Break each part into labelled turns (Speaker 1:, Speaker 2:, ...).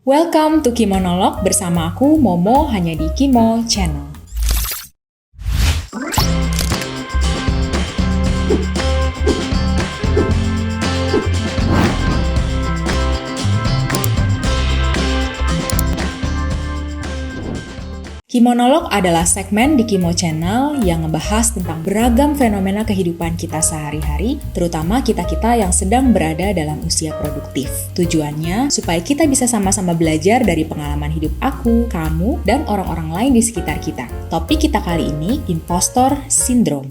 Speaker 1: Welcome to Kimonolog bersama aku Momo hanya di Kimo Channel. Kimonolog adalah segmen di Kimo Channel yang ngebahas tentang beragam fenomena kehidupan kita sehari-hari, terutama kita-kita yang sedang berada dalam usia produktif. Tujuannya supaya kita bisa sama-sama belajar dari pengalaman hidup aku, kamu, dan orang-orang lain di sekitar kita. Topik kita kali ini, Impostor Syndrome.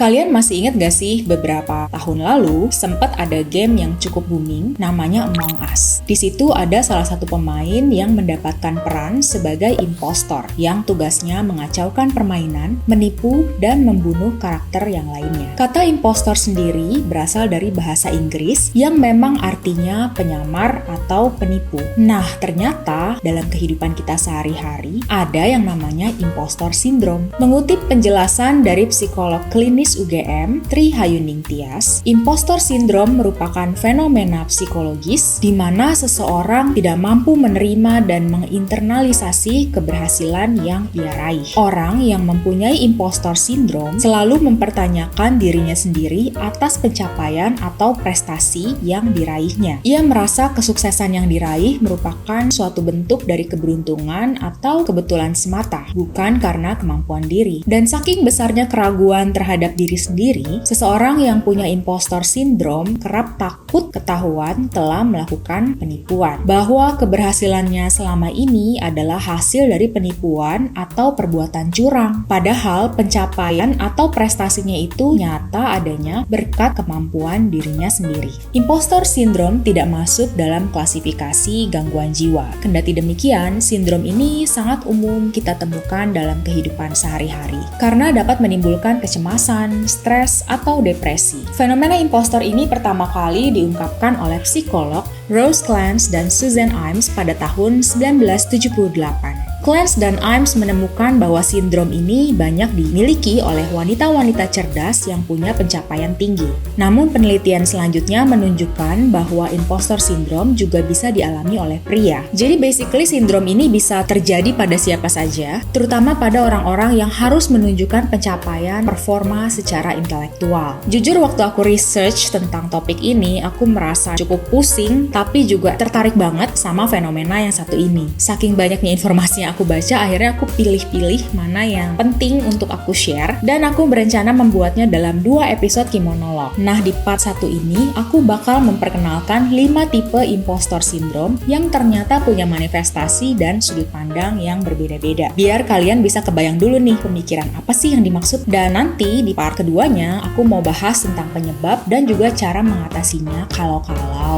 Speaker 1: Kalian masih ingat gak sih beberapa tahun lalu sempat ada game yang cukup booming namanya Among Us. Di situ ada salah satu pemain yang mendapatkan peran sebagai impostor yang tugasnya mengacaukan permainan, menipu, dan membunuh karakter yang lainnya. Kata impostor sendiri berasal dari bahasa Inggris yang memang artinya penyamar atau penipu. Nah, ternyata dalam kehidupan kita sehari-hari ada yang namanya impostor syndrome. Mengutip penjelasan dari psikolog klinis UGM, Tri Hayuning Tias, impostor syndrome merupakan fenomena psikologis di mana seseorang tidak mampu menerima dan menginternalisasi keberhasilan yang ia raih. Orang yang mempunyai impostor syndrome selalu mempertanyakan dirinya sendiri atas pencapaian atau prestasi yang diraihnya. Ia merasa kesuksesan yang diraih merupakan suatu bentuk dari keberuntungan atau kebetulan semata, bukan karena kemampuan diri. Dan saking besarnya keraguan terhadap diri sendiri, seseorang yang punya impostor syndrome kerap takut ketahuan telah melakukan penipuan, bahwa keberhasilannya selama ini adalah hasil dari penipuan atau perbuatan curang, padahal pencapaian atau prestasinya itu nyata adanya berkat kemampuan dirinya sendiri. Impostor syndrome tidak masuk dalam klasifikasi gangguan jiwa. Kendati demikian, sindrom ini sangat umum kita temukan dalam kehidupan sehari-hari karena dapat menimbulkan kecemasan, stres, atau depresi. Fenomena impostor ini pertama kali diungkapkan oleh psikolog Rose Clance dan Susan Imes pada tahun 1978. Clance dan Imes menemukan bahwa sindrom ini banyak dimiliki oleh wanita-wanita cerdas yang punya pencapaian tinggi. Namun penelitian selanjutnya menunjukkan bahwa impostor syndrome juga bisa dialami oleh pria. Jadi basically sindrom ini bisa terjadi pada siapa saja, terutama pada orang-orang yang harus menunjukkan pencapaian performa secara intelektual. Jujur waktu aku research tentang topik ini, aku merasa cukup pusing tapi juga tertarik banget sama fenomena yang satu ini. Saking banyaknya informasi yang aku baca, akhirnya aku pilih-pilih mana yang penting untuk aku share, dan aku berencana membuatnya dalam 2 episode Kimonolog. Nah, di part 1 ini aku bakal memperkenalkan 5 tipe impostor syndrome yang ternyata punya manifestasi dan sudut pandang yang berbeda-beda. Biar kalian bisa kebayang dulu nih pemikiran apa sih yang dimaksud, dan nanti di part keduanya aku mau bahas tentang penyebab dan juga cara mengatasinya kalau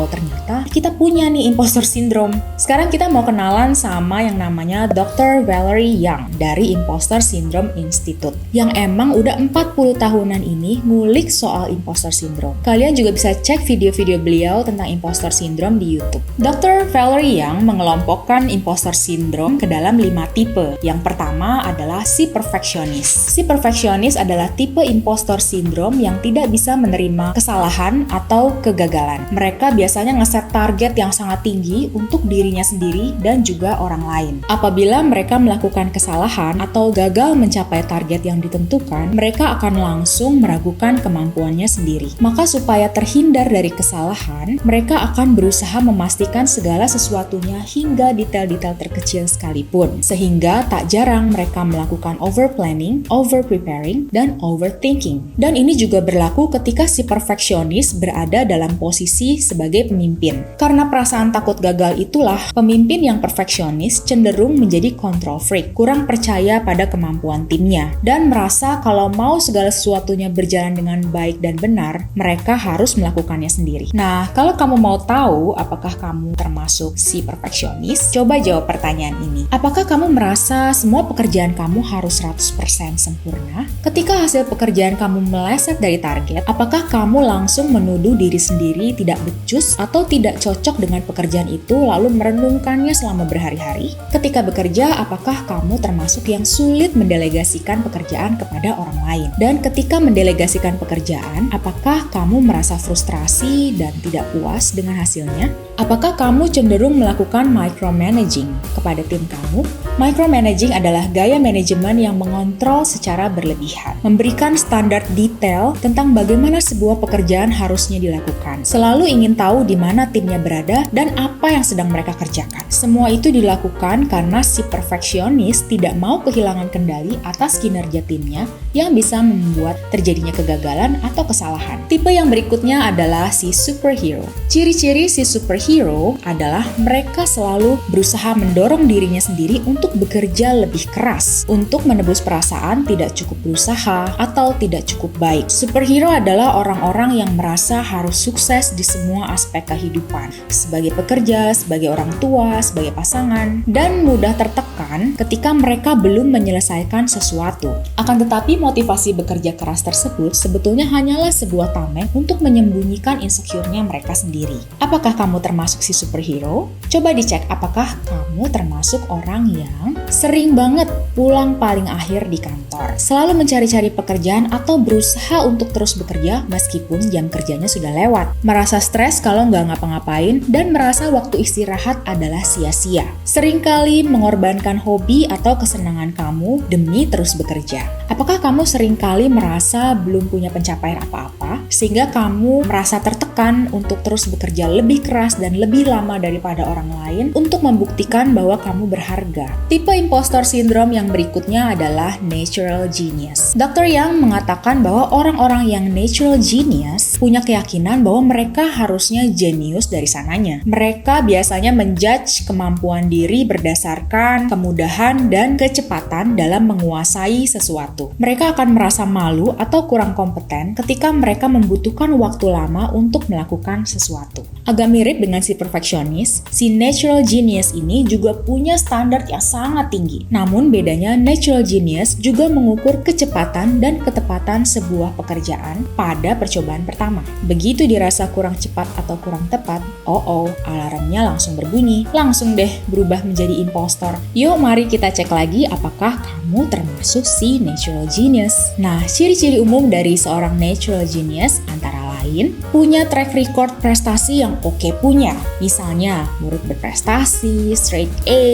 Speaker 1: ternyata kita punya nih impostor syndrome. Sekarang kita mau kenalan sama yang namanya Dr. Valerie Young dari Impostor Syndrome Institute yang emang udah 40 tahunan ini ngulik soal impostor syndrome. Kalian juga bisa cek video-video beliau tentang impostor syndrome di YouTube. Dr. Valerie Young mengelompokkan impostor syndrome ke dalam 5 tipe. Yang pertama adalah si perfeksionis. Si perfeksionis adalah tipe impostor syndrome yang tidak bisa menerima kesalahan atau kegagalan. Mereka biasanya ngeset target yang sangat tinggi untuk dirinya sendiri dan juga orang lain. Apabila mereka melakukan kesalahan atau gagal mencapai target yang ditentukan, mereka akan langsung meragukan kemampuannya sendiri. Maka supaya terhindar dari kesalahan, mereka akan berusaha memastikan segala sesuatunya hingga detail-detail terkecil sekalipun. Sehingga tak jarang mereka melakukan over-planning, over-preparing, dan overthinking. Dan ini juga berlaku ketika si perfeksionis berada dalam posisi sebagai pemimpin. Karena perasaan takut gagal itulah, pemimpin yang perfeksionis cenderung menjadi control freak, kurang percaya pada kemampuan timnya, dan merasa kalau mau segala sesuatunya berjalan dengan baik dan benar, mereka harus melakukannya sendiri. Nah, kalau kamu mau tahu apakah kamu termasuk si perfeksionis, coba jawab pertanyaan ini. Apakah kamu merasa semua pekerjaan kamu harus 100% sempurna? Ketika hasil pekerjaan kamu meleset dari target, apakah kamu langsung menuduh diri sendiri tidak becus jenius atau tidak cocok dengan pekerjaan itu lalu merenungkannya selama berhari-hari? Ketika bekerja, apakah kamu termasuk yang sulit mendelegasikan pekerjaan kepada orang lain? Dan ketika mendelegasikan pekerjaan, apakah kamu merasa frustrasi dan tidak puas dengan hasilnya? Apakah kamu cenderung melakukan micromanaging kepada tim kamu? Micromanaging adalah gaya manajemen yang mengontrol secara berlebihan, memberikan standar detail tentang bagaimana sebuah pekerjaan harusnya dilakukan. Selalu ingin tahu di mana timnya berada dan apa yang sedang mereka kerjakan. Semua itu dilakukan karena si perfeksionis tidak mau kehilangan kendali atas kinerja timnya yang bisa membuat terjadinya kegagalan atau kesalahan. Tipe yang berikutnya adalah si superhero. Ciri-ciri si superhero adalah mereka selalu berusaha mendorong dirinya sendiri untuk bekerja lebih keras, untuk menebus perasaan tidak cukup berusaha atau tidak cukup baik. Superhero adalah orang-orang yang merasa harus sukses di semua aspek kehidupan, sebagai pekerja, sebagai orang tua, sebagai pasangan, dan mudah tertekan ketika mereka belum menyelesaikan sesuatu. Akan tetapi motivasi bekerja keras tersebut sebetulnya hanyalah sebuah tameng untuk menyembunyikan insecure-nya mereka sendiri. Apakah kamu termasuk si superhero? Coba dicek apakah kamu termasuk orang yang sering banget pulang paling akhir di kantor, selalu mencari-cari pekerjaan atau berusaha untuk terus bekerja meskipun jam kerjanya sudah lewat, merasa stres kalau nggak ngapa-ngapain, dan merasa waktu istirahat adalah sia-sia. Seringkali mengorbankan hobi atau kesenangan kamu demi terus bekerja. Apakah kamu seringkali merasa belum punya pencapaian apa-apa, sehingga kamu merasa tertekan untuk terus bekerja lebih keras dan lebih lama daripada orang lain untuk membuktikan bahwa kamu berharga? Tipe impostor syndrome yang berikutnya adalah natural genius. Dr. Yang mengatakan bahwa orang-orang yang natural genius punya keyakinan bahwa mereka harusnya jenius dari sananya. Mereka biasanya menjudge kemampuan diri berdasarkan kemudahan dan kecepatan dalam menguasai sesuatu. Mereka akan merasa malu atau kurang kompeten ketika mereka membutuhkan waktu lama untuk melakukan sesuatu. Agak mirip dengan si perfeksionis, si natural genius ini juga punya standar yang sangat tinggi. Namun bedanya natural genius juga mengukur kecepatan dan ketepatan sebuah pekerjaan pada percobaan pertama. Begitu dirasa kurang cepat atau kurang tepat, alarmnya langsung berbunyi. Langsung deh berubah menjadi impostor. Yuk mari kita cek lagi apakah kamu termasuk si natural genius. Nah, ciri-ciri umum dari seorang natural genius antara lain punya track record prestasi yang oke punya. Misalnya, murid berprestasi, straight A,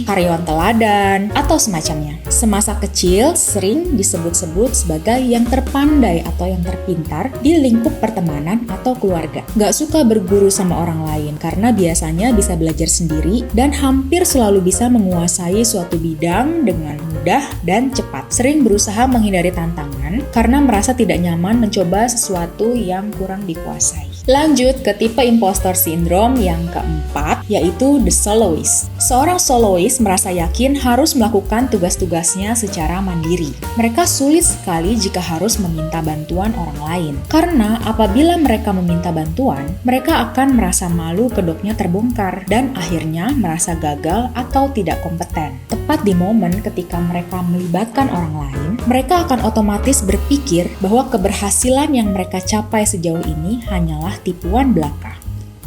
Speaker 1: karyawan teladan, atau semacamnya. Semasa kecil sering disebut-sebut sebagai yang terpandai atau yang terpintar di lingkup pertemanan atau keluarga. Gak suka berguru sama orang lain karena biasanya bisa belajar sendiri dan hampir selalu bisa menguasai suatu bidang dengan mudah dan cepat. Sering berusaha menghindari tantangan karena merasa tidak nyaman mencoba sesuatu yang kurang dikuasai. Lanjut ke tipe impostor syndrome yang keempat, yaitu the soloist. Seorang soloist merasa yakin harus melakukan tugas-tugasnya secara mandiri. Mereka sulit sekali jika harus meminta bantuan orang lain. Karena apabila mereka meminta bantuan, mereka akan merasa malu kedoknya terbongkar dan akhirnya merasa gagal atau tidak kompeten. Tepat di momen ketika mereka melibatkan orang lain, mereka akan otomatis berpikir bahwa keberhasilan yang mereka capai sejauh ini hanyalah tipuan belaka.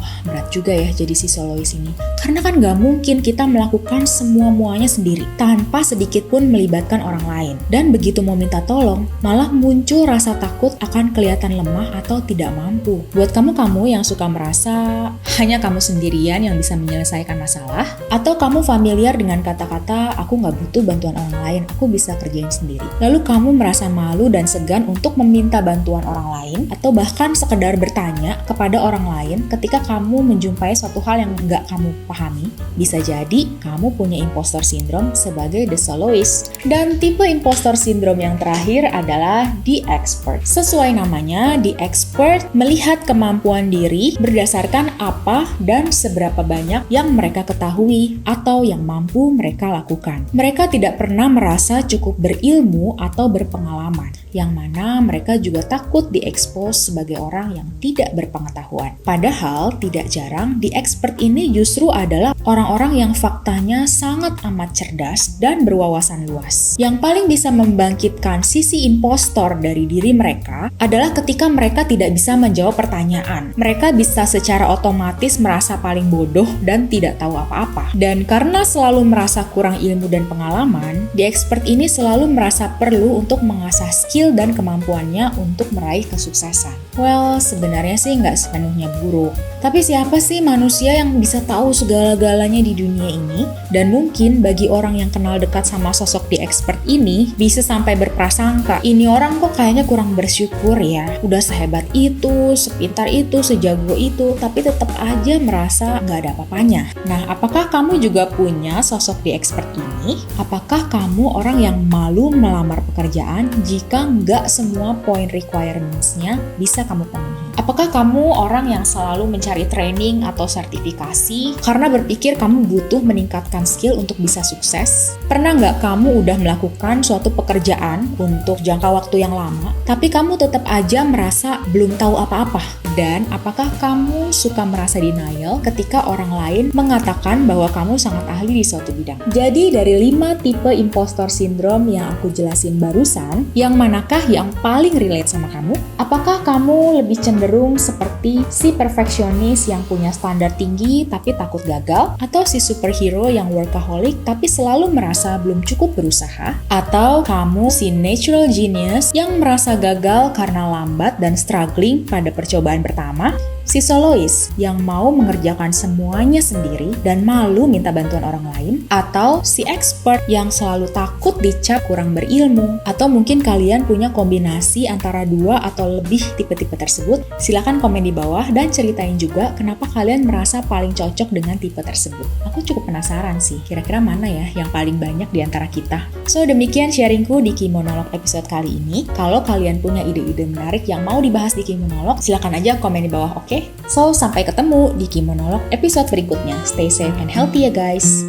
Speaker 1: Wah, berat juga ya jadi si solois ini. Karena kan gak mungkin kita melakukan semua-muanya sendiri, tanpa sedikit pun melibatkan orang lain. Dan begitu mau minta tolong, malah muncul rasa takut akan kelihatan lemah atau tidak mampu. Buat kamu-kamu yang suka merasa hanya kamu sendirian yang bisa menyelesaikan masalah, atau kamu familiar dengan kata-kata, aku gak butuh bantuan orang lain, aku bisa kerjain sendiri. Lalu kamu merasa malu dan segan untuk meminta bantuan orang lain, atau bahkan sekedar bertanya kepada orang lain ketika kamu menjumpai suatu hal yang gak kamu pahami, bisa jadi kamu punya impostor syndrome sebagai the soloist. Dan tipe impostor syndrome yang terakhir adalah the expert. Sesuai namanya, the expert melihat kemampuan diri berdasarkan apa dan seberapa banyak yang mereka ketahui atau yang mampu mereka lakukan. Mereka tidak pernah merasa cukup berilmu atau berpengalaman, yang mana mereka juga takut diekspos sebagai orang yang tidak berpengetahuan. Padahal tidak jarang the expert ini justru adalah orang-orang yang faktanya sangat amat cerdas dan berwawasan luas. Yang paling bisa membangkitkan sisi impostor dari diri mereka adalah ketika mereka tidak bisa menjawab pertanyaan. Mereka bisa secara otomatis merasa paling bodoh dan tidak tahu apa-apa. Dan karena selalu merasa kurang ilmu dan pengalaman, The Expert ini selalu merasa perlu untuk mengasah skill dan kemampuannya untuk meraih kesuksesan. Well, sebenarnya sih nggak sepenuhnya buruk. Tapi siapa sih manusia yang bisa tahu segala-galanya di dunia ini? Dan mungkin bagi orang yang kenal dekat sama sosok The Expert ini, bisa sampai berprasangka, ini orang kok kayaknya kurang bersyukur ya. Udah sehebat itu, sepintar itu, sejago itu, tapi tetap aja merasa nggak ada apa-apanya. Nah, apakah kamu juga punya sosok The Expert ini? Apakah kamu orang yang malu melamar pekerjaan jika nggak semua point requirements-nya bisa kamu penuhi? Apakah kamu orang yang selalu mencari training atau sertifikasi karena berpikir kamu butuh meningkatkan skill untuk bisa sukses? Pernah nggak kamu udah melakukan suatu pekerjaan untuk jangka waktu yang lama, tapi kamu tetap aja merasa belum tahu apa-apa? Dan apakah kamu suka merasa denial ketika orang lain mengatakan bahwa kamu sangat ahli di suatu bidang? Jadi dari 5 tipe impostor syndrome yang aku jelasin barusan, yang manakah yang paling relate sama kamu? Apakah kamu lebih cenderung seperti si perfeksionis yang punya standar tinggi tapi takut gagal? Atau si superhero yang workaholic tapi selalu merasa belum cukup berusaha? Atau kamu si natural genius yang merasa gagal karena lambat dan struggling pada percobaan pertama? Si soloist yang mau mengerjakan semuanya sendiri dan malu minta bantuan orang lain? Atau si expert yang selalu takut dicap kurang berilmu? Atau mungkin kalian punya kombinasi antara 2 atau lebih tipe-tipe tersebut? Silahkan komen di bawah dan ceritain juga kenapa kalian merasa paling cocok dengan tipe tersebut. Aku cukup penasaran sih, kira-kira mana ya yang paling banyak di antara kita. So, demikian sharingku di Kimonolog episode kali ini. Kalau kalian punya ide-ide menarik yang mau dibahas di Kimonolog, silahkan aja komen di bawah, oke? So, sampai ketemu di Kimonolog episode berikutnya. Stay safe and healthy ya guys!